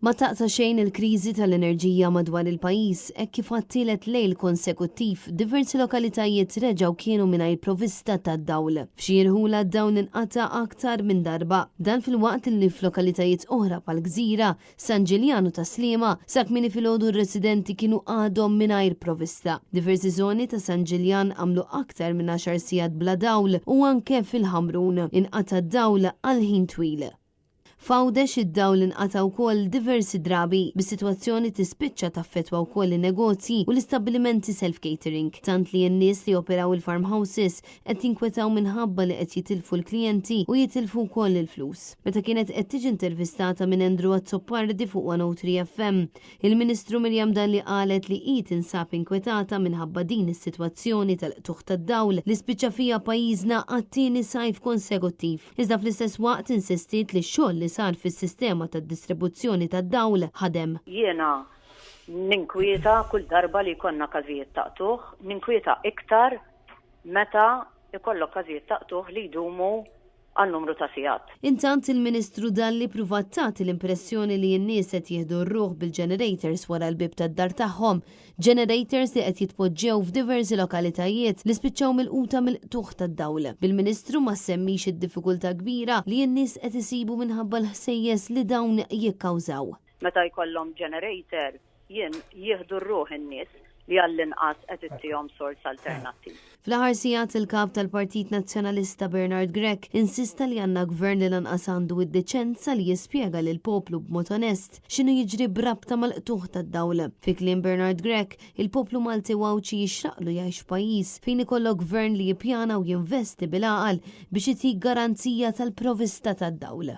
Ma taqta xejn il-kriżi tal-enerġija madwar il-pajjiż hekk kif għattilet lejl konsekuttiv diversi lokalitajiet reġgħu kienu mingħajr provvista tad-dawl. F'xi irħula d-dawn inqata' aktar minn darba. Dan fil-waqt li f'lokalitajiet oħra bħall-Gżira, San Ġiljanu ta' Sliema sa kmieni filgħodu r-residenti kienu għadhom mingħajr provvista. Diversi żoni ta' San Ġiljan għamlu aktar minn 10 sigħat bla dawl u anke fil-Ħamrun inqata' d-dawl għal ħin twil. F'Għawdex id-dawl inqata' wkoll diversi drabi bis-sitwazzjoni tispiċċa taffettwa wkoll in-negozji u l-istabbilimenti self-catering, tant li n-nies li operaw il-farmhouses qed jinkwetaw minħabba li qed jitilfu l-klijenti u jitilfu wkoll il-flus. Meta kienet qed tiġi intervistata minn Andrew Azzopardi fuq 103 FM, il-Ministru Mirjam Dalli qalet li hi tinsab inkwetata minħabba din is-sitwazzjoni tal-qtuħ tad-dawl li spiċċa fiha pajjiżna għat-tieni sajf konsekuttiv. Iżda fl-istess waqt insistiet li x-xogħol li sar fis-sistema tad-distribuzzjoni tad-dawl ħadem. Jiena ninkwieta kull darba li jkollna każijiet ta' qtuħ, ninkwieta iktar meta ikollok każijiet ta' qtuħ li jdumu għal numru ta' sigħat. Intant il-Ministru Dalli pruvat tagħti l-impressjoni li n-nies qed jieħdu r-ruħ bil-generators wara l-bib tad-dar tagħhom, generators li qed jitpoġġew f'diversi lokalitajiet li spiċċaw mill-quta mill-qtuħ tad-dawl. Bil-Ministru ma semmix id-diffikultà kbira li n-nies qed isibu minħabba l-ħsejjes li dawn jikkawżaw. Meta jkollhom generator jieħdu r-ruħ in-nies li għall-inqas qed ittihom sors alternattiv. Fl-aħħar sigħat il-kap tal-Partit Nazzjonalista Bernard Grech insista li għandna gvern li lanqas għandu id-deċenza li jispjega lil poplu b'mod onest x'inhu jiġri b'rabta mal-qtuħ tad-dawl. Fi kliem Bernard Grech, il-poplu Malti wawċi jixraqlu jgħix f'pajjiż fejn ikollok gvern li jippjana u jinvesti bil-għaqal biex itik garanzija tal-provista tad-dawl.